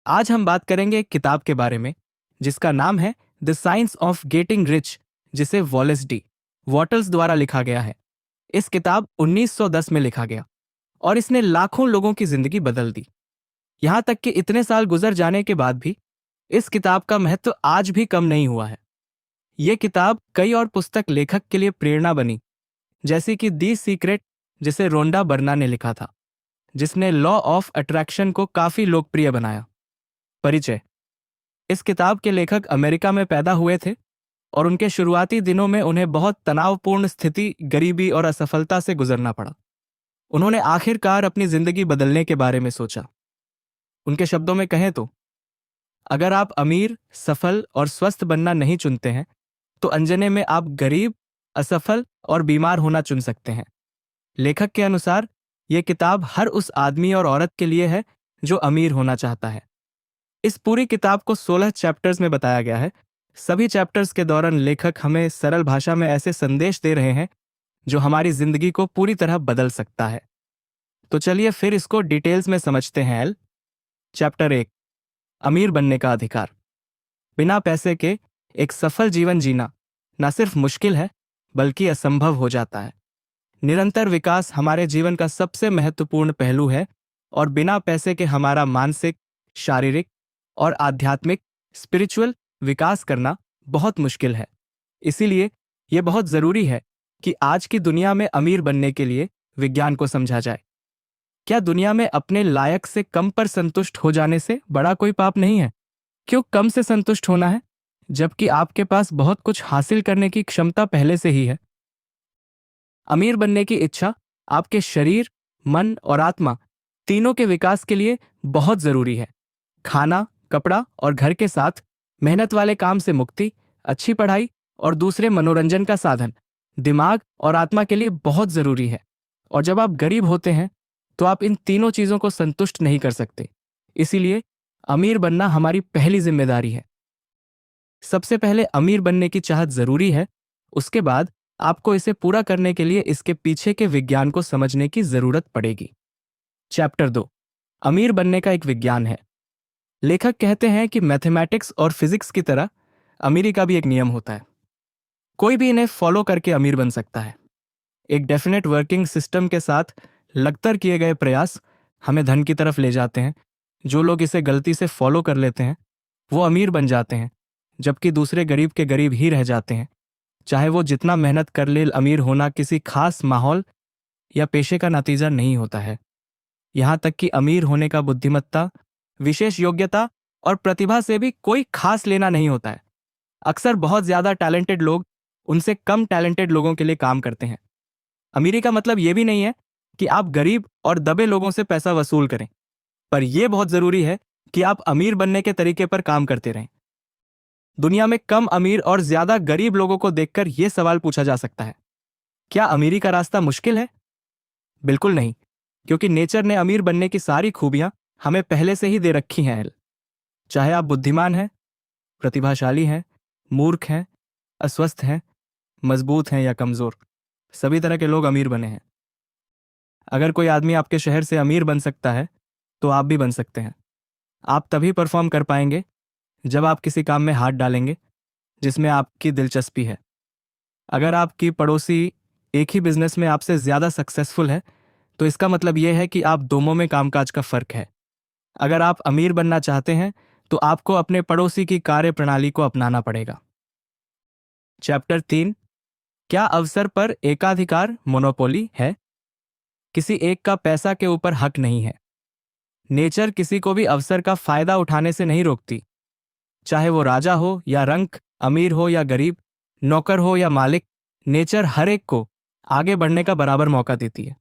आज हम बात करेंगे एक किताब के बारे में जिसका नाम है the science of getting rich, जिसे वॉलेस डी वॉटल्स द्वारा लिखा गया है। इस किताब 1910 में लिखा गया और इसने लाखों लोगों की जिंदगी बदल दी। यहाँ तक कि इतने साल गुजर जाने के बाद भी इस किताब का महत्व आज भी कम नहीं हुआ है। ये किताब कई और पुस्तक लेखक के लिए प्रेरणा बनी, जैसे कि दी सीक्रेट, जिसे रोंडा बर्ना ने लिखा था, जिसने लॉ ऑफ अट्रैक्शन को काफी लोकप्रिय बनाया। परिचय। इस किताब के लेखक अमेरिका में पैदा हुए थे और उनके शुरुआती दिनों में उन्हें बहुत तनावपूर्ण स्थिति, गरीबी और असफलता से गुजरना पड़ा। उन्होंने आखिरकार अपनी जिंदगी बदलने के बारे में सोचा। उनके शब्दों में कहें तो, अगर आप अमीर, सफल और स्वस्थ बनना नहीं चुनते हैं तो अनजाने में आप गरीब, असफल और बीमार होना चुन सकते हैं। लेखक के अनुसार यह किताब हर उस आदमी और औरत के लिए है जो अमीर होना चाहता है। इस पूरी किताब को 16 चैप्टर्स में बताया गया है। सभी चैप्टर्स के दौरान लेखक हमें सरल भाषा में ऐसे संदेश दे रहे हैं जो हमारी जिंदगी को पूरी तरह बदल सकता है। तो चलिए फिर इसको डिटेल्स में समझते हैं। चैप्टर 1, अमीर बनने का अधिकार। बिना पैसे के एक सफल जीवन जीना न सिर्फ मुश्किल है बल्कि असंभव हो जाता है। निरंतर विकास हमारे जीवन का सबसे महत्वपूर्ण पहलू है और बिना पैसे के हमारा मानसिक, शारीरिक और आध्यात्मिक स्पिरिचुअल विकास करना बहुत मुश्किल है। इसीलिए यह बहुत जरूरी है कि आज की दुनिया में अमीर बनने के लिए विज्ञान को समझा जाए। क्या दुनिया में अपने लायक से कम पर संतुष्ट हो जाने से बड़ा कोई पाप नहीं है? क्यों कम से संतुष्ट होना है जबकि आपके पास बहुत कुछ हासिल करने की क्षमता पहले से ही है? अमीर बनने की इच्छा आपके शरीर, मन और आत्मा तीनों के विकास के लिए बहुत जरूरी है। खाना, कपड़ा और घर के साथ मेहनत वाले काम से मुक्ति, अच्छी पढ़ाई और दूसरे मनोरंजन का साधन दिमाग और आत्मा के लिए बहुत जरूरी है। और जब आप गरीब होते हैं तो आप इन तीनों चीजों को संतुष्ट नहीं कर सकते। इसीलिए अमीर बनना हमारी पहली जिम्मेदारी है। सबसे पहले अमीर बनने की चाहत जरूरी है, उसके बाद आपको इसे पूरा करने के लिए इसके पीछे के विज्ञान को समझने की जरूरत पड़ेगी। चैप्टर 2, अमीर बनने का एक विज्ञान है। लेखक कहते हैं कि मैथमेटिक्स और फिजिक्स की तरह अमीरी का भी एक नियम होता है। कोई भी इन्हें फॉलो करके अमीर बन सकता है। एक डेफिनेट वर्किंग सिस्टम के साथ लगातार किए गए प्रयास हमें धन की तरफ ले जाते हैं। जो लोग इसे गलती से फॉलो कर लेते हैं वो अमीर बन जाते हैं, जबकि दूसरे गरीब के गरीब ही रह जाते हैं। चाहे वो जितना मेहनत कर ले, अमीर होना किसी खास माहौल या पेशे का नतीजा नहीं होता है। यहाँ तक कि अमीर होने का बुद्धिमत्ता, विशेष योग्यता और प्रतिभा से भी कोई खास लेना नहीं होता है। अक्सर बहुत ज्यादा टैलेंटेड लोग उनसे कम टैलेंटेड लोगों के लिए काम करते हैं। अमीरी का मतलब यह भी नहीं है कि आप गरीब और दबे लोगों से पैसा वसूल करें, पर यह बहुत जरूरी है कि आप अमीर बनने के तरीके पर काम करते रहें। दुनिया में कम अमीर और ज्यादा गरीब लोगों को देखकर यह सवाल पूछा जा सकता है, क्या अमीरी का रास्ता मुश्किल है? बिल्कुल नहीं, क्योंकि नेचर ने अमीर बनने की सारी खूबियां हमें पहले से ही दे रखी हैं। चाहे आप बुद्धिमान हैं, प्रतिभाशाली हैं, मूर्ख हैं, अस्वस्थ हैं, मजबूत हैं या कमजोर, सभी तरह के लोग अमीर बने हैं। अगर कोई आदमी आपके शहर से अमीर बन सकता है तो आप भी बन सकते हैं। आप तभी परफॉर्म कर पाएंगे जब आप किसी काम में हाथ डालेंगे जिसमें आपकी दिलचस्पी है। अगर आपकी पड़ोसी एक ही बिजनेस में आपसे ज्यादा सक्सेसफुल है तो इसका मतलब यह है कि आप दोनों में कामकाज का फर्क है। अगर आप अमीर बनना चाहते हैं तो आपको अपने पड़ोसी की कार्य प्रणाली को अपनाना पड़ेगा। चैप्टर 3, क्या अवसर पर एकाधिकार मोनोपोली है? किसी एक का पैसा के ऊपर हक नहीं है। नेचर किसी को भी अवसर का फायदा उठाने से नहीं रोकती। चाहे वो राजा हो या रंक, अमीर हो या गरीब, नौकर हो या मालिक, नेचर हर एक को आगे बढ़ने का बराबर मौका देती है।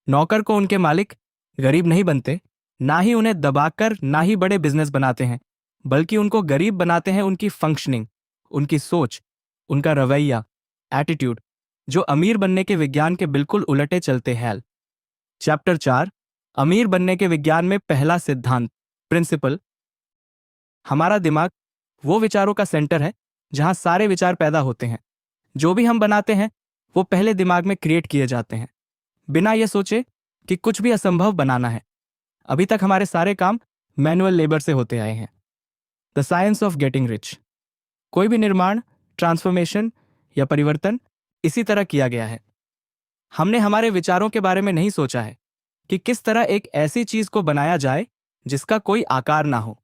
नौकर को उनके मालिक गरीब नहीं बनते, ना ही उन्हें दबाकर ना ही बड़े बिजनेस बनाते हैं, बल्कि उनको गरीब बनाते हैं उनकी फंक्शनिंग, उनकी सोच, उनका रवैया, एटीट्यूड, जो अमीर बनने के विज्ञान के बिल्कुल उलटे चलते हैं। चैप्टर 4, अमीर बनने के विज्ञान में पहला सिद्धांत, प्रिंसिपल। हमारा दिमाग वो विचारों का सेंटर है जहां सारे विचार पैदा होते हैं। जो भी हम बनाते हैं वो पहले दिमाग में क्रिएट किए जाते हैं, बिना ये सोचे कि कुछ भी असंभव बनाना है। अभी तक हमारे सारे काम मैनुअल लेबर से होते आए हैं। The science of getting rich. कोई भी निर्माण, ट्रांसफॉर्मेशन या परिवर्तन इसी तरह किया गया है। हमने हमारे विचारों के बारे में नहीं सोचा है कि किस तरह एक ऐसी चीज को बनाया जाए जिसका कोई आकार ना हो।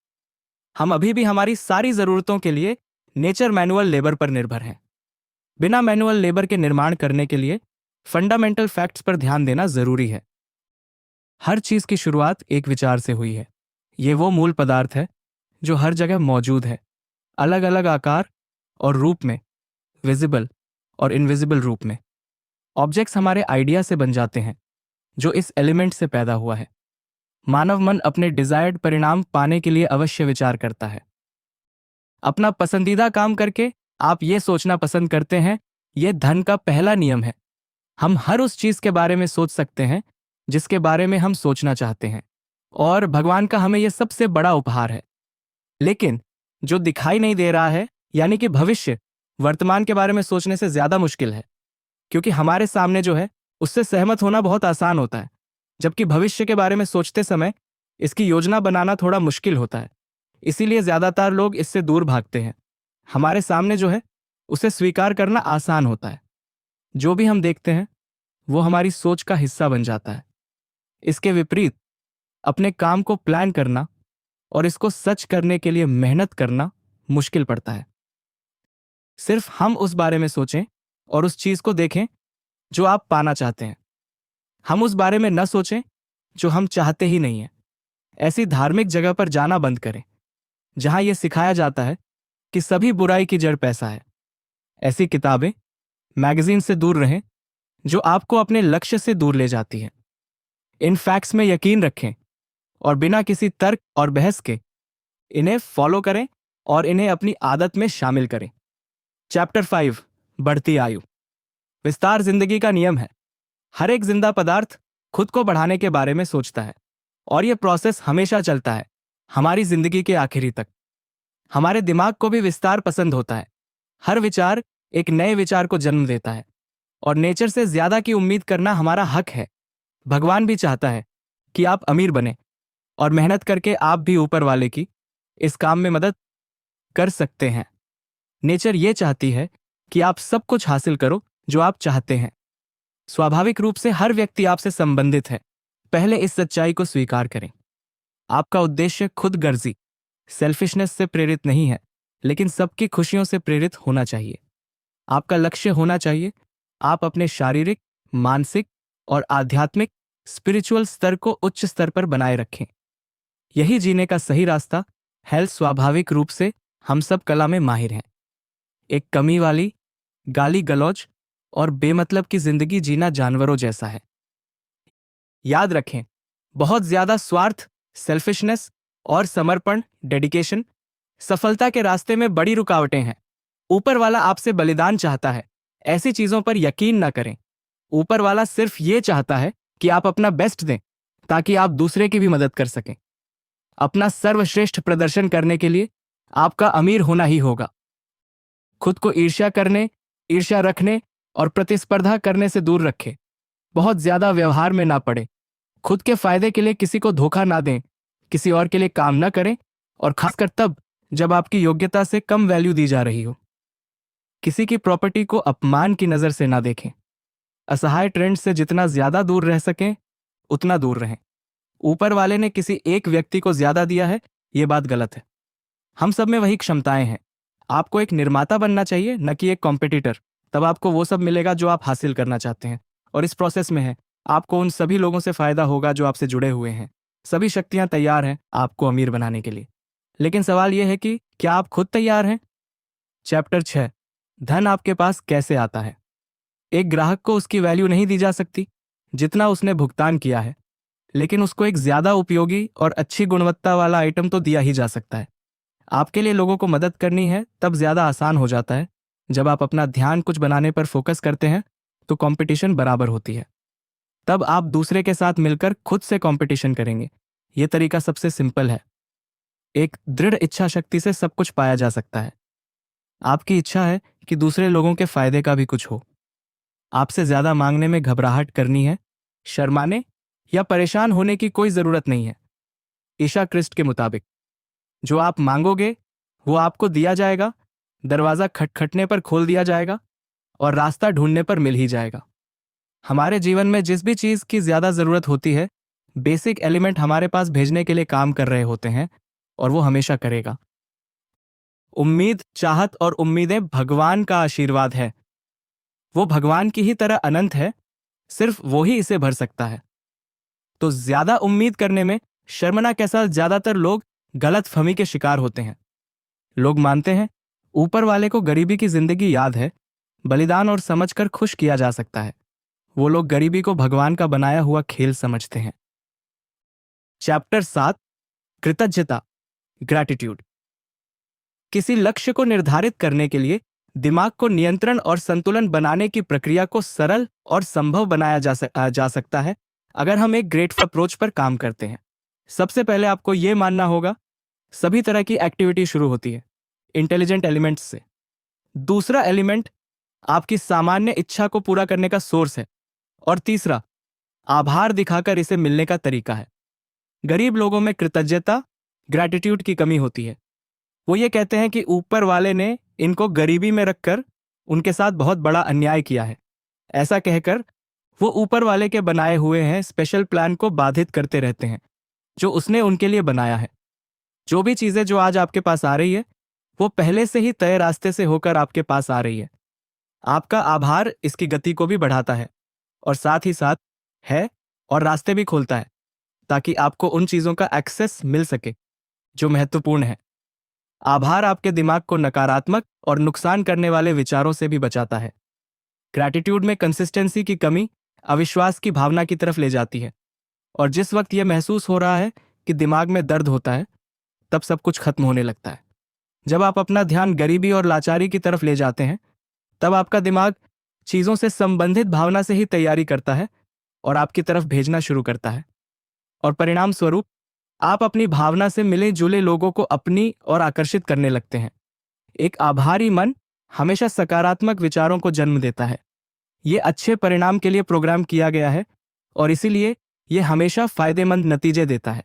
हम अभी भी हमारी सारी जरूरतों के लिए नेचर मैनुअल लेबर पर निर्भर हैं। बिना मैनुअल लेबर के निर्माण करने के लिए फंडामेंटल फैक्ट्स पर ध्यान देना जरूरी है। हर चीज की शुरुआत एक विचार से हुई है। ये वो मूल पदार्थ है जो हर जगह मौजूद है, अलग अलग आकार और रूप में, विजिबल और इनविजिबल रूप में। ऑब्जेक्ट्स हमारे आइडिया से बन जाते हैं जो इस एलिमेंट से पैदा हुआ है। मानव मन अपने डिजायर्ड परिणाम पाने के लिए अवश्य विचार करता है। अपना पसंदीदा काम करके आप ये सोचना पसंद करते हैं, ये धन का पहला नियम है। हम हर उस चीज के बारे में सोच सकते हैं जिसके बारे में हम सोचना चाहते हैं, और भगवान का हमें यह सबसे बड़ा उपहार है। लेकिन जो दिखाई नहीं दे रहा है, यानी कि भविष्य, वर्तमान के बारे में सोचने से ज्यादा मुश्किल है, क्योंकि हमारे सामने जो है उससे सहमत होना बहुत आसान होता है, जबकि भविष्य के बारे में सोचते समय इसकी योजना बनाना थोड़ा मुश्किल होता है। इसीलिए ज्यादातर लोग इससे दूर भागते हैं। हमारे सामने जो है उसे स्वीकार करना आसान होता है। जो भी हम देखते हैं वो हमारी सोच का हिस्सा बन जाता है। इसके विपरीत अपने काम को प्लान करना और इसको सच करने के लिए मेहनत करना मुश्किल पड़ता है। सिर्फ हम उस बारे में सोचें और उस चीज को देखें जो आप पाना चाहते हैं। हम उस बारे में न सोचें जो हम चाहते ही नहीं है। ऐसी धार्मिक जगह पर जाना बंद करें जहां यह सिखाया जाता है कि सभी बुराई की जड़ पैसा है। ऐसी किताबें, मैगजीन से दूर रहें जो आपको अपने लक्ष्य से दूर ले जाती है। इन फैक्ट्स में यकीन रखें और बिना किसी तर्क और बहस के इन्हें फॉलो करें और इन्हें अपनी आदत में शामिल करें। चैप्टर 5, बढ़ती आयु। विस्तार जिंदगी का नियम है। हर एक जिंदा पदार्थ खुद को बढ़ाने के बारे में सोचता है, और यह प्रोसेस हमेशा चलता है, हमारी जिंदगी के आखिरी तक। हमारे दिमाग को भी विस्तार पसंद होता है। हर विचार एक नए विचार को जन्म देता है, और नेचर से ज्यादा की उम्मीद करना हमारा हक है। भगवान भी चाहता है कि आप अमीर बने, और मेहनत करके आप भी ऊपर वाले की इस काम में मदद कर सकते हैं। नेचर ये चाहती है कि आप सब कुछ हासिल करो जो आप चाहते हैं। स्वाभाविक रूप से हर व्यक्ति आपसे संबंधित है। पहले इस सच्चाई को स्वीकार करें। आपका उद्देश्य खुद गर्जी, सेल्फिशनेस से प्रेरित नहीं है, लेकिन सबकी खुशियों से प्रेरित होना चाहिए। आपका लक्ष्य होना चाहिए आप अपने शारीरिक, मानसिक और आध्यात्मिक स्पिरिचुअल स्तर को उच्च स्तर पर बनाए रखें। यही जीने का सही रास्ता है। स्वाभाविक रूप से हम सब कला में माहिर हैं। एक कमी वाली, गाली गलौज और बेमतलब की जिंदगी जीना जानवरों जैसा है। याद रखें, बहुत ज्यादा स्वार्थ, सेल्फिशनेस और समर्पण, डेडिकेशन सफलता के रास्ते में बड़ी रुकावटें हैं। ऊपर वाला आपसे बलिदान चाहता है। ऐसी चीजों पर यकीन न करें। ऊपर वाला सिर्फ ये चाहता है कि आप अपना बेस्ट दें ताकि आप दूसरे की भी मदद कर सकें। अपना सर्वश्रेष्ठ प्रदर्शन करने के लिए आपका अमीर होना ही होगा। खुद को ईर्ष्या करने, ईर्ष्या रखने और प्रतिस्पर्धा करने से दूर रखें। बहुत ज्यादा व्यवहार में ना पड़े। खुद के फायदे के लिए किसी को धोखा ना दें। किसी और के लिए काम न करें, और खासकर तब जब आपकी योग्यता से कम वैल्यू दी जा रही हो। किसी की प्रॉपर्टी को अपमान की नजर से ना देखें। असहाय ट्रेंड से जितना ज्यादा दूर रह सकें उतना दूर रहें। ऊपर वाले ने किसी एक व्यक्ति को ज्यादा दिया है, यह बात गलत है। हम सब में वही क्षमताएं हैं। आपको एक निर्माता बनना चाहिए, न कि एक कॉम्पिटिटर। तब आपको वो सब मिलेगा जो आप हासिल करना चाहते हैं, और इस प्रोसेस में है आपको उन सभी लोगों से फायदा होगा जो आपसे जुड़े हुए हैं। सभी शक्तियां तैयार हैं आपको अमीर बनाने के लिए, लेकिन सवाल यह है कि क्या आप खुद तैयार हैं? चैप्टर 6, धन आपके पास कैसे आता है। एक ग्राहक को उसकी वैल्यू नहीं दी जा सकती जितना उसने भुगतान किया है, लेकिन उसको एक ज्यादा उपयोगी और अच्छी गुणवत्ता वाला आइटम तो दिया ही जा सकता है। आपके लिए लोगों को मदद करनी है तब ज्यादा आसान हो जाता है। जब आप अपना ध्यान कुछ बनाने पर फोकस करते हैं तो कंपटीशन बराबर होती है। तब आप दूसरे के साथ मिलकर खुद से कंपटीशन करेंगे। यह तरीका सबसे सिंपल है। एक दृढ़ इच्छा शक्ति से सब कुछ पाया जा सकता है। आपकी इच्छा है कि दूसरे लोगों के फायदे का भी कुछ हो। आपसे ज्यादा मांगने में घबराहट करनी है, शर्माने या परेशान होने की कोई जरूरत नहीं है। ईशा क्रिस्ट के मुताबिक जो आप मांगोगे वो आपको दिया जाएगा, दरवाजा खटखटने पर खोल दिया जाएगा और रास्ता ढूंढने पर मिल ही जाएगा। हमारे जीवन में जिस भी चीज की ज्यादा जरूरत होती है, बेसिक एलिमेंट हमारे पास भेजने के लिए काम कर रहे होते हैं और वो हमेशा करेगा। उम्मीद, चाहत और उम्मीदें भगवान का आशीर्वाद है। वो भगवान की ही तरह अनंत है, सिर्फ वो ही इसे भर सकता है। तो ज्यादा उम्मीद करने में शर्मना के साथ ज्यादातर लोग गलतफहमी के शिकार होते हैं। लोग मानते हैं ऊपर वाले को गरीबी की जिंदगी याद है, बलिदान और समझकर खुश किया जा सकता है। वो लोग गरीबी को भगवान का बनाया हुआ खेल समझते हैं। चैप्टर 7, कृतज्ञता, ग्रैटिट्यूड। किसी लक्ष्य को निर्धारित करने के लिए दिमाग को नियंत्रण और संतुलन बनाने की प्रक्रिया को सरल और संभव बनाया जा सकता है अगर हम एक ग्रेटफुल अप्रोच पर काम करते हैं। सबसे पहले आपको यह मानना होगा सभी तरह की एक्टिविटी शुरू होती है इंटेलिजेंट एलिमेंट्स से। दूसरा एलिमेंट आपकी सामान्य इच्छा को पूरा करने का सोर्स है और तीसरा आभार दिखाकर इसे मिलने का तरीका है। गरीब लोगों में कृतज्ञता, ग्रैटिट्यूड की कमी होती है। वो ये कहते हैं कि ऊपर वाले ने इनको गरीबी में रखकर उनके साथ बहुत बड़ा अन्याय किया है। ऐसा कहकर वो ऊपर वाले के बनाए हुए हैं स्पेशल प्लान को बाधित करते रहते हैं जो उसने उनके लिए बनाया है। जो भी चीजें जो आज आपके पास आ रही है वो पहले से ही तय रास्ते से होकर आपके पास आ रही है। आपका आभार इसकी गति को भी बढ़ाता है और साथ ही साथ है और रास्ते भी खोलता है ताकि आपको उन चीजों का एक्सेस मिल सके जो महत्वपूर्ण है। आभार आपके दिमाग को नकारात्मक और नुकसान करने वाले विचारों से भी बचाता है। ग्रैटिट्यूड में कंसिस्टेंसी की कमी अविश्वास की भावना की तरफ ले जाती है और जिस वक्त यह महसूस हो रहा है कि दिमाग में दर्द होता है तब सब कुछ खत्म होने लगता है। जब आप अपना ध्यान गरीबी और लाचारी की तरफ ले जाते हैं तब आपका दिमाग चीजों से संबंधित भावना से ही तैयारी करता है और आपकी तरफ भेजना शुरू करता है और परिणाम स्वरूप आप अपनी भावना से मिले जुले लोगों को अपनी ओर आकर्षित करने लगते हैं। एक आभारी मन हमेशा सकारात्मक विचारों को जन्म देता है। ये अच्छे परिणाम के लिए प्रोग्राम किया गया है और इसीलिए यह हमेशा फायदेमंद नतीजे देता है।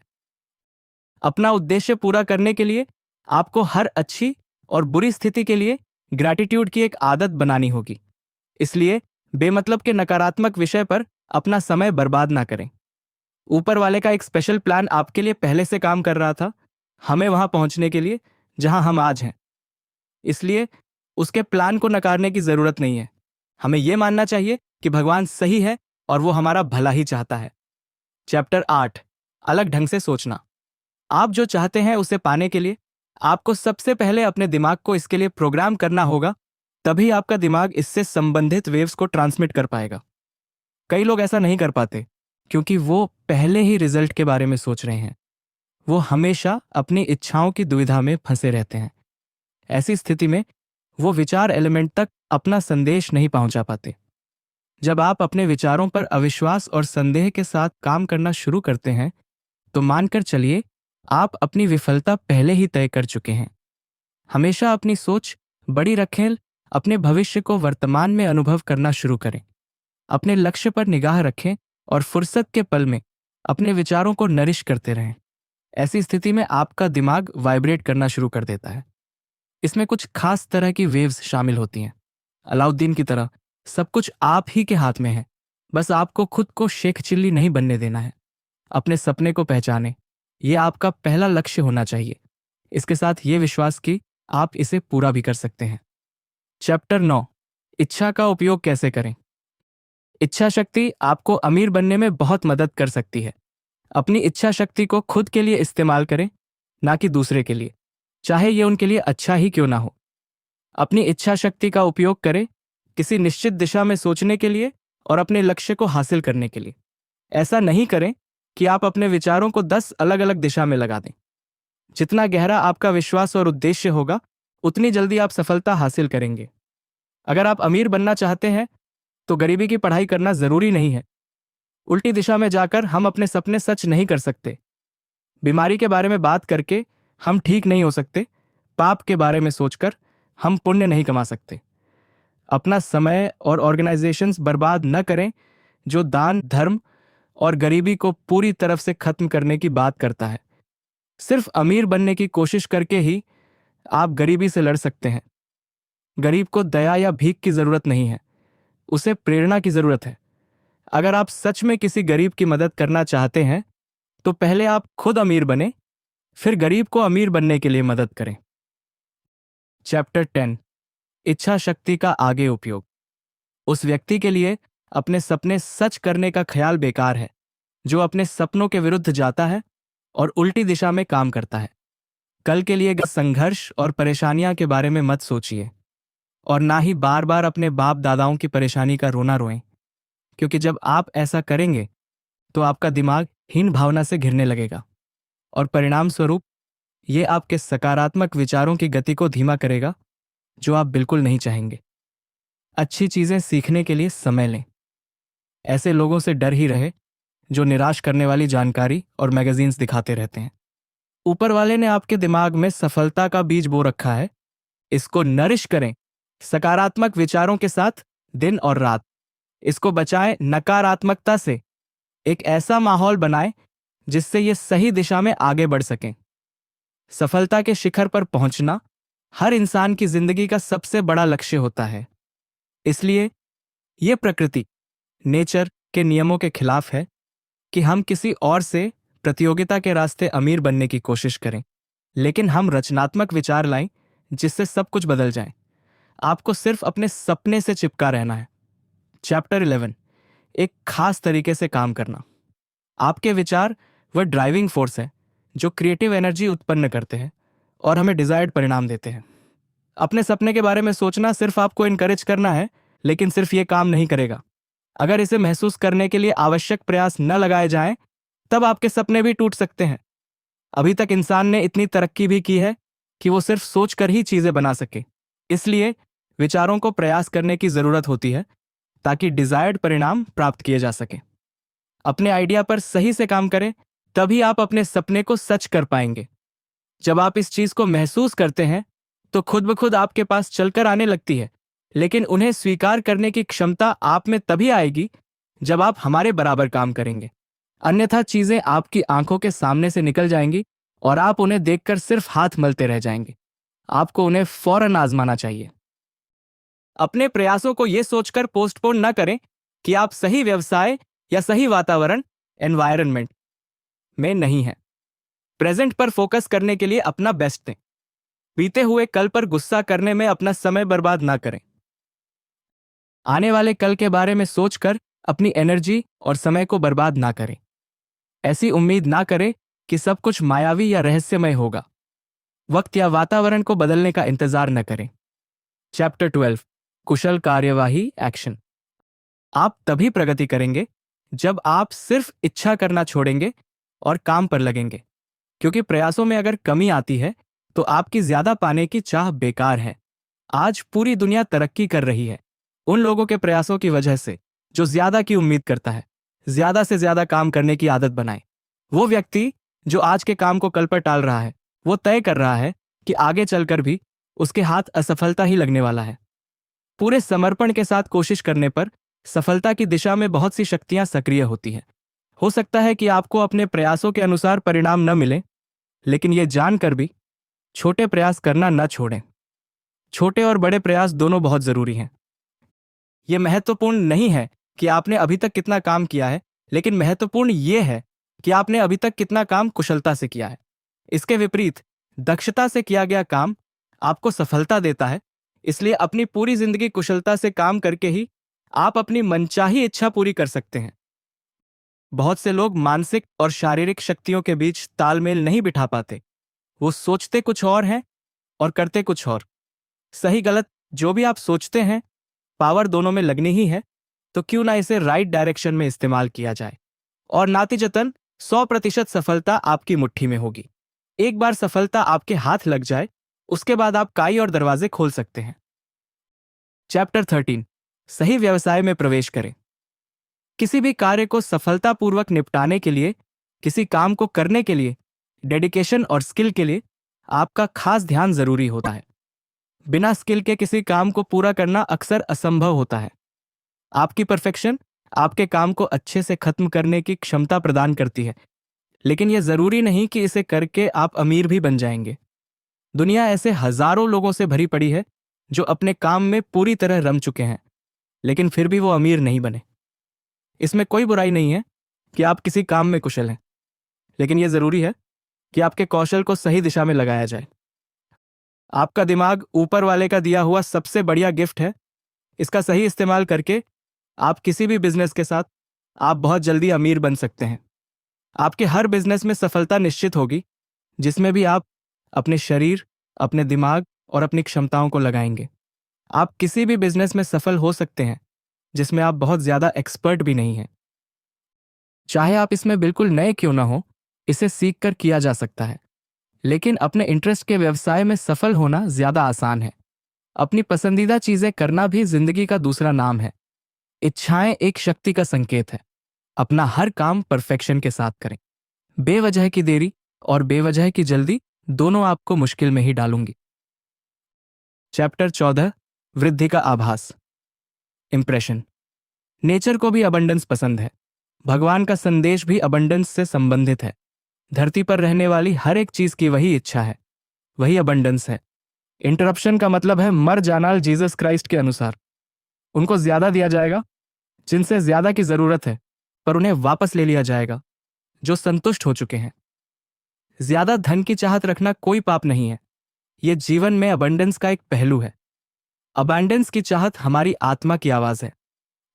अपना उद्देश्य पूरा करने के लिए आपको हर अच्छी और बुरी स्थिति के लिए ग्रैटिट्यूड की एक आदत बनानी होगी। इसलिए बेमतलब के नकारात्मक विषय पर अपना समय बर्बाद ना करें। ऊपर वाले का एक स्पेशल प्लान आपके लिए पहले से काम कर रहा था, हमें वहां पहुंचने के लिए जहां हम आज हैं। इसलिए उसके प्लान को नकारने की जरूरत नहीं है। हमें यह मानना चाहिए कि भगवान सही है और वो हमारा भला ही चाहता है। चैप्टर 8, अलग ढंग से सोचना। आप जो चाहते हैं उसे पाने के लिए आपको सबसे पहले अपने दिमाग को इसके लिए प्रोग्राम करना होगा, तभी आपका दिमाग इससे संबंधित वेव्स को ट्रांसमिट कर पाएगा। कई लोग ऐसा नहीं कर पाते क्योंकि वो पहले ही रिजल्ट के बारे में सोच रहे हैं। वो हमेशा अपनी इच्छाओं की दुविधा में फंसे रहते हैं। ऐसी स्थिति में वो विचार एलिमेंट तक अपना संदेश नहीं पहुंचा पाते। जब आप अपने विचारों पर अविश्वास और संदेह के साथ काम करना शुरू करते हैं तो मानकर चलिए आप अपनी विफलता पहले ही तय कर चुके हैं। हमेशा अपनी सोच बड़ी रखें, अपने भविष्य को वर्तमान में अनुभव करना शुरू करें। अपने लक्ष्य पर निगाह रखें और फुर्सत के पल में अपने विचारों को नरिश करते रहें। ऐसी स्थिति में आपका दिमाग वाइब्रेट करना शुरू कर देता है। इसमें कुछ खास तरह की वेव्स शामिल होती हैं। अलाउद्दीन की तरह सब कुछ आप ही के हाथ में है, बस आपको खुद को शेख चिल्ली नहीं बनने देना है। अपने सपने को पहचानें, यह आपका पहला लक्ष्य होना चाहिए। इसके साथ ये विश्वास कि आप इसे पूरा भी कर सकते हैं। चैप्टर 9, इच्छा का उपयोग कैसे करें। इच्छा शक्ति आपको अमीर बनने में बहुत मदद कर सकती है। अपनी इच्छा शक्ति को खुद के लिए इस्तेमाल करें, ना कि दूसरे के लिए, चाहे ये उनके लिए अच्छा ही क्यों ना हो। अपनी इच्छा शक्ति का उपयोग करें किसी निश्चित दिशा में सोचने के लिए और अपने लक्ष्य को हासिल करने के लिए। ऐसा नहीं करें कि आप अपने विचारों को 10 अलग अलग दिशा में लगा दें। जितना गहरा आपका विश्वास और उद्देश्य होगा उतनी जल्दी आप सफलता हासिल करेंगे। अगर आप अमीर बनना चाहते हैं तो गरीबी की पढ़ाई करना जरूरी नहीं है। उल्टी दिशा में जाकर हम अपने सपने सच नहीं कर सकते। बीमारी के बारे में बात करके हम ठीक नहीं हो सकते। पाप के बारे में सोचकर हम पुण्य नहीं कमा सकते। अपना समय और ऑर्गेनाइजेशंस बर्बाद न करें जो दान, धर्म और गरीबी को पूरी तरफ से खत्म करने की बात करता है। सिर्फ अमीर बनने की कोशिश करके ही आप गरीबी से लड़ सकते हैं। गरीब को दया या भीख की जरूरत नहीं है, उसे प्रेरणा की जरूरत है। अगर आप सच में किसी गरीब की मदद करना चाहते हैं तो पहले आप खुद अमीर बने, फिर गरीब को अमीर बनने के लिए मदद करें। चैप्टर 10, इच्छा शक्ति का आगे उपयोग। उस व्यक्ति के लिए अपने सपने सच करने का ख्याल बेकार है जो अपने सपनों के विरुद्ध जाता है और उल्टी दिशा में काम करता है। कल के लिए संघर्ष और परेशानियां के बारे में मत सोचिए और ना ही बार बार अपने बाप दादाओं की परेशानी का रोना रोएं, क्योंकि जब आप ऐसा करेंगे तो आपका दिमाग हीन भावना से घिरने लगेगा और परिणाम स्वरूप ये आपके सकारात्मक विचारों की गति को धीमा करेगा, जो आप बिल्कुल नहीं चाहेंगे। अच्छी चीजें सीखने के लिए समय लें। ऐसे लोगों से डर ही रहे जो निराश करने वाली जानकारी और मैगजीन्स दिखाते रहते हैं। ऊपर वाले ने आपके दिमाग में सफलता का बीज बो रखा है, इसको नरिश करें सकारात्मक विचारों के साथ दिन और रात। इसको बचाएं नकारात्मकता से। एक ऐसा माहौल बनाएं जिससे ये सही दिशा में आगे बढ़ सकें। सफलता के शिखर पर पहुंचना हर इंसान की जिंदगी का सबसे बड़ा लक्ष्य होता है। इसलिए यह प्रकृति, नेचर के नियमों के खिलाफ है कि हम किसी और से प्रतियोगिता के रास्ते अमीर बनने की कोशिश करें, लेकिन हम रचनात्मक विचार लाएं जिससे सब कुछ बदल जाए। आपको सिर्फ अपने सपने से चिपका रहना है। चैप्टर 11, एक खास तरीके से काम करना। आपके विचार वह ड्राइविंग फोर्स है जो क्रिएटिव एनर्जी उत्पन्न करते हैं और हमें डिजायर्ड परिणाम देते हैं। अपने सपने के बारे में सोचना सिर्फ आपको इनकरेज करना है, लेकिन सिर्फ ये काम नहीं करेगा। अगर इसे महसूस करने के लिए आवश्यक प्रयास न लगाए जाएं, तब आपके सपने भी टूट सकते हैं। अभी तक इंसान ने इतनी तरक्की भी की है कि वो सिर्फ सोचकर ही चीजें बना सके। इसलिए विचारों को प्रयास करने की जरूरत होती है ताकि डिजायर्ड परिणाम प्राप्त किए जा सके। अपने आइडिया पर सही से काम करें, तभी आप अपने सपने को सच कर पाएंगे। जब आप इस चीज को महसूस करते हैं तो खुद ब खुद आपके पास चलकर आने लगती है, लेकिन उन्हें स्वीकार करने की क्षमता आप में तभी आएगी जब आप हमारे बराबर काम करेंगे। अन्यथा चीजें आपकी आंखों के सामने से निकल जाएंगी और आप उन्हें देखकर सिर्फ हाथ मलते रह जाएंगे। आपको उन्हें फौरन आजमाना चाहिए। अपने प्रयासों को यह सोचकर पोस्टपोन न करें कि आप सही व्यवसाय या सही वातावरण एनवायरनमेंट में नहीं है। प्रेजेंट पर फोकस करने के लिए अपना बेस्ट दें। बीते हुए कल पर गुस्सा करने में अपना समय बर्बाद ना करें। आने वाले कल के बारे में सोचकर अपनी एनर्जी और समय को बर्बाद ना करें। ऐसी उम्मीद ना करें कि सब कुछ मायावी या रहस्यमय होगा। वक्त या वातावरण को बदलने का इंतजार न करें। चैप्टर 12, कुशल कार्यवाही एक्शन। आप तभी प्रगति करेंगे जब आप सिर्फ इच्छा करना छोड़ेंगे और काम पर लगेंगे, क्योंकि प्रयासों में अगर कमी आती है तो आपकी ज्यादा पाने की चाह बेकार है। आज पूरी दुनिया तरक्की कर रही है उन लोगों के प्रयासों की वजह से जो ज्यादा की उम्मीद करता है। ज्यादा से ज्यादा काम करने की आदत बनाएं। वो व्यक्ति जो आज के काम को कल पर टाल रहा है, वो तय कर रहा है कि आगे चलकर भी उसके हाथ असफलता ही लगने वाला है। पूरे समर्पण के साथ कोशिश करने पर सफलता की दिशा में बहुत सी शक्तियां सक्रिय होती हैं। हो सकता है कि आपको अपने प्रयासों के अनुसार परिणाम न मिले, लेकिन यह जानकर भी छोटे प्रयास करना न छोड़ें। छोटे और बड़े प्रयास दोनों बहुत जरूरी हैं। यह महत्वपूर्ण नहीं है कि आपने अभी तक कितना काम किया है, लेकिन महत्वपूर्ण यह है कि आपने अभी तक कितना काम कुशलता से किया है। इसके विपरीत दक्षता से किया गया काम आपको सफलता देता है। इसलिए अपनी पूरी जिंदगी कुशलता से काम करके ही आप अपनी मनचाही इच्छा पूरी कर सकते हैं। बहुत से लोग मानसिक और शारीरिक शक्तियों के बीच तालमेल नहीं बिठा पाते। वो सोचते कुछ और हैं और करते कुछ और। सही गलत जो भी आप सोचते हैं, पावर दोनों में लगनी ही है, तो क्यों ना इसे राइट डायरेक्शन में इस्तेमाल किया जाए और नातीजतन 100% सफलता आपकी मुट्ठी में होगी। एक बार सफलता आपके हाथ लग जाए, उसके बाद आप काई और दरवाजे खोल सकते हैं। चैप्टर 13, सही व्यवसाय में प्रवेश करें। किसी भी कार्य को सफलतापूर्वक निपटाने के लिए, किसी काम को करने के लिए, डेडिकेशन और स्किल के लिए आपका खास ध्यान जरूरी होता है। बिना स्किल के किसी काम को पूरा करना अक्सर असंभव होता है। आपकी परफेक्शन आपके काम को अच्छे से खत्म करने की क्षमता प्रदान करती है, लेकिन यह जरूरी नहीं कि इसे करके आप अमीर भी बन जाएंगे। दुनिया ऐसे हजारों लोगों से भरी पड़ी है जो अपने काम में पूरी तरह रम चुके हैं, लेकिन फिर भी वो अमीर नहीं बने। इसमें कोई बुराई नहीं है कि आप किसी काम में कुशल हैं, लेकिन यह जरूरी है कि आपके कौशल को सही दिशा में लगाया जाए। आपका दिमाग ऊपर वाले का दिया हुआ सबसे बढ़िया गिफ्ट है। इसका सही इस्तेमाल करके आप किसी भी बिजनेस के साथ आप बहुत जल्दी अमीर बन सकते हैं। आपके हर बिजनेस में सफलता निश्चित होगी जिसमें भी आप अपने शरीर, अपने दिमाग और अपनी क्षमताओं को लगाएंगे। आप किसी भी बिजनेस में सफल हो सकते हैं जिसमें आप बहुत ज्यादा एक्सपर्ट भी नहीं हैं। चाहे आप इसमें बिल्कुल नए क्यों ना हो, इसे सीख कर किया जा सकता है। लेकिन अपने इंटरेस्ट के व्यवसाय में सफल होना ज्यादा आसान है। अपनी पसंदीदा चीजें करना भी जिंदगी का दूसरा नाम है। इच्छाएं एक शक्ति का संकेत है। अपना हर काम परफेक्शन के साथ करें। बेवजह की देरी और बेवजह की जल्दी दोनों आपको मुश्किल में ही डालूंगी। चैप्टर 14, वृद्धि का आभास। इंप्रेशन। नेचर को भी अबंडेंस पसंद है। भगवान का संदेश भी अबंडेंस से संबंधित है। धरती पर रहने वाली हर एक चीज की वही इच्छा है, वही अबंडेंस है। इंटरप्शन का मतलब है मर जाना जीसस क्राइस्ट के अनुसार। उनको ज्यादा दिया जाएगा जिनसे ज्यादा की जरूरत है, पर उन्हें वापस ले लिया जाएगा जो संतुष्ट हो चुके हैं। ज्यादा धन की चाहत रखना कोई पाप नहीं है। यह जीवन में अबंडेंस का एक पहलू है। अबंडेंस की चाहत हमारी आत्मा की आवाज है।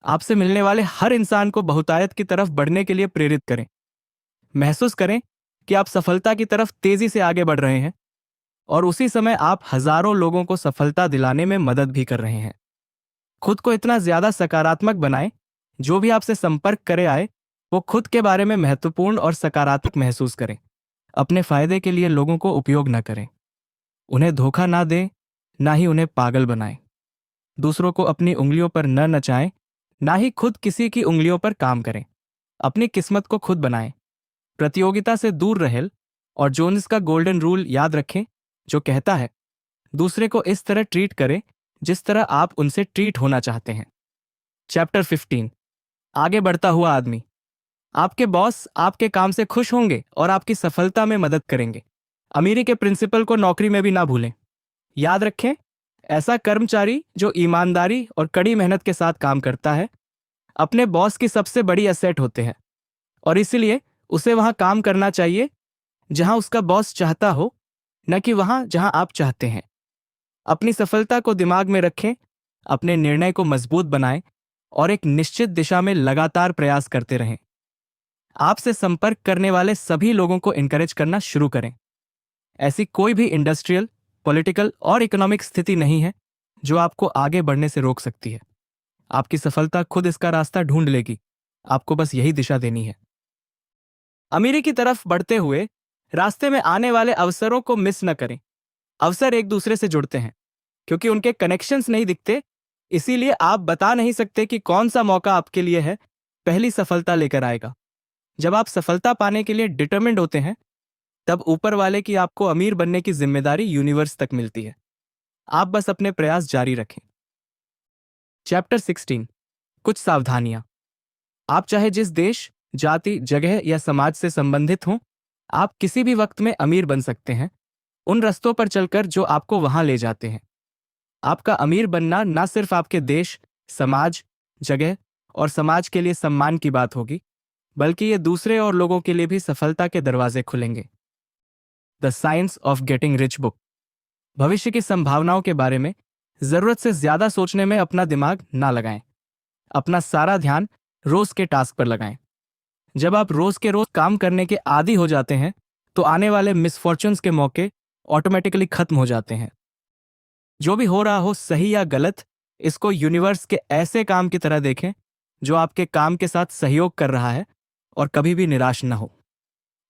आपसे मिलने वाले हर इंसान को बहुतायत की तरफ बढ़ने के लिए प्रेरित करें। महसूस करें कि आप सफलता की तरफ तेजी से आगे बढ़ रहे हैं और उसी समय आप हजारों लोगों को सफलता दिलाने में मदद भी कर रहे हैं। खुद को इतना ज्यादा सकारात्मक बनाएं, जो भी आपसे संपर्क करे आए वो खुद के बारे में महत्वपूर्ण और सकारात्मक महसूस करें। अपने फायदे के लिए लोगों को उपयोग न करें। उन्हें धोखा ना दें, ना ही उन्हें पागल बनाएं। दूसरों को अपनी उंगलियों पर न नचाएं, ना ही खुद किसी की उंगलियों पर काम करें। अपनी किस्मत को खुद बनाएं। प्रतियोगिता से दूर रहें और जोन्स का गोल्डन रूल याद रखें, जो कहता है दूसरे को इस तरह ट्रीट करें जिस तरह आप उनसे ट्रीट होना चाहते हैं। चैप्टर 15, आगे बढ़ता हुआ आदमी। आपके बॉस आपके काम से खुश होंगे और आपकी सफलता में मदद करेंगे। अमीरी के प्रिंसिपल को नौकरी में भी ना भूलें। याद रखें, ऐसा कर्मचारी जो ईमानदारी और कड़ी मेहनत के साथ काम करता है अपने बॉस की सबसे बड़ी एसेट होते हैं, और इसीलिए उसे वहां काम करना चाहिए जहां उसका बॉस चाहता हो, न कि वहां जहां आप चाहते हैं। अपनी सफलता को दिमाग में रखें, अपने निर्णय को मजबूत बनाएं और एक निश्चित दिशा में लगातार प्रयास करते रहें। आपसे संपर्क करने वाले सभी लोगों को इनकरेज करना शुरू करें। ऐसी कोई भी इंडस्ट्रियल, पॉलिटिकल और इकोनॉमिक स्थिति नहीं है जो आपको आगे बढ़ने से रोक सकती है। आपकी सफलता खुद इसका रास्ता ढूंढ लेगी। आपको बस यही दिशा देनी है। अमीरी की तरफ बढ़ते हुए रास्ते में आने वाले अवसरों को मिस न करें। अवसर एक दूसरे से जुड़ते हैं क्योंकि उनके कनेक्शंस नहीं दिखते, इसीलिए आप बता नहीं सकते कि कौन सा मौका आपके लिए है पहली सफलता लेकर आएगा। जब आप सफलता पाने के लिए डिटरमिन्ड होते हैं, तब ऊपर वाले की आपको अमीर बनने की जिम्मेदारी यूनिवर्स तक मिलती है। आप बस अपने प्रयास जारी रखें। चैप्टर 16, कुछ सावधानियां। आप चाहे जिस देश, जाति, जगह या समाज से संबंधित हों, आप किसी भी वक्त में अमीर बन सकते हैं उन रास्तों पर चलकर जो आपको वहां ले जाते हैं। आपका अमीर बनना न सिर्फ आपके देश, समाज, जगह और समाज के लिए सम्मान की बात होगी, बल्कि ये दूसरे और लोगों के लिए भी सफलता के दरवाजे खुलेंगे। The science of getting rich book. भविष्य की संभावनाओं के बारे में जरूरत से ज्यादा सोचने में अपना दिमाग ना लगाएं। अपना सारा ध्यान रोज के टास्क पर लगाएं। जब आप रोज के रोज काम करने के आदी हो जाते हैं तो आने वाले मिसफॉर्चून्स के मौके ऑटोमेटिकली खत्म हो जाते हैं। जो भी हो रहा हो, सही या गलत, इसको यूनिवर्स के ऐसे काम की तरह देखें जो आपके काम के साथ सहयोग कर रहा है, और कभी भी निराश न हो।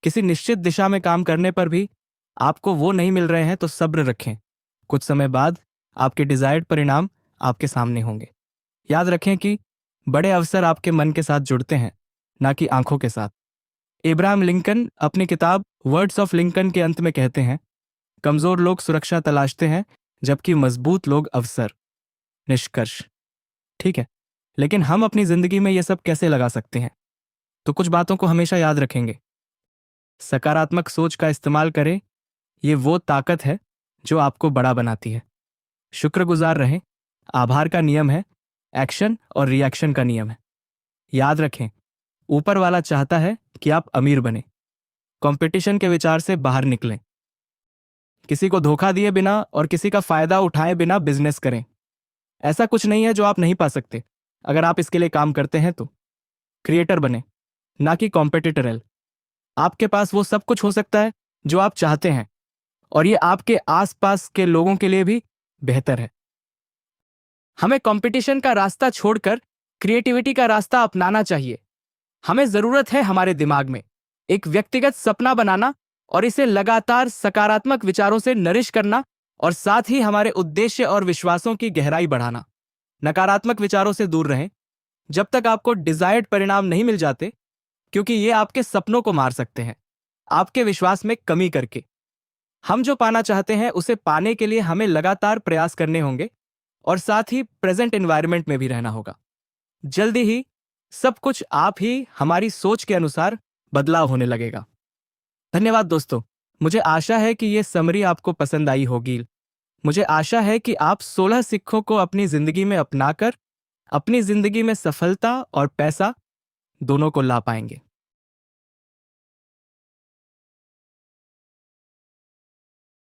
किसी निश्चित दिशा में काम करने पर भी आपको वो नहीं मिल रहे हैं तो सब्र रखें। कुछ समय बाद आपके डिजायर्ड परिणाम आपके सामने होंगे। याद रखें कि बड़े अवसर आपके मन के साथ जुड़ते हैं, ना कि आंखों के साथ। इब्राहिम लिंकन अपनी किताब वर्ड्स ऑफ लिंकन के अंत में कहते हैं, कमजोर लोग सुरक्षा तलाशते हैं जबकि मजबूत लोग अवसर। निष्कर्ष। ठीक है, लेकिन हम अपनी जिंदगी में यह सब कैसे लगा सकते हैं? तो कुछ बातों को हमेशा याद रखेंगे। सकारात्मक सोच का इस्तेमाल करें। ये वो ताकत है जो आपको बड़ा बनाती है। शुक्रगुजार रहें। आभार का नियम है, एक्शन और रिएक्शन का नियम है। याद रखें, ऊपर वाला चाहता है कि आप अमीर बने। कंपटीशन के विचार से बाहर निकलें। किसी को धोखा दिए बिना और किसी का फायदा उठाए बिना बिजनेस करें। ऐसा कुछ नहीं है जो आप नहीं पा सकते, अगर आप इसके लिए काम करते हैं तो। क्रिएटर बने, ना कि कॉम्पिटिटर। आपके पास वो सब कुछ हो सकता है जो आप चाहते हैं, और ये आपके आसपास के लोगों के लिए भी बेहतर है। हमें कंपटीशन का रास्ता छोड़कर क्रिएटिविटी का रास्ता अपनाना चाहिए। हमें जरूरत है हमारे दिमाग में एक व्यक्तिगत सपना बनाना और इसे लगातार सकारात्मक विचारों से नरिश करना, और साथ ही हमारे उद्देश्य और विश्वासों की गहराई बढ़ाना। नकारात्मक विचारों से दूर रहें जब तक आपको डिजायर्ड परिणाम नहीं मिल जाते, क्योंकि ये आपके सपनों को मार सकते हैं, आपके विश्वास में कमी करके। हम जो पाना चाहते हैं उसे पाने के लिए हमें लगातार प्रयास करने होंगे, और साथ ही प्रेजेंट एनवायरनमेंट में भी रहना होगा। जल्दी ही सब कुछ आप ही हमारी सोच के अनुसार बदलाव होने लगेगा। धन्यवाद दोस्तों। मुझे आशा है कि ये समरी आपको पसंद आई होगी। मुझे आशा है कि आप 16 सिक्कों को अपनी जिंदगी में अपनाकर अपनी जिंदगी में सफलता और पैसा दोनों को ला पाएंगे।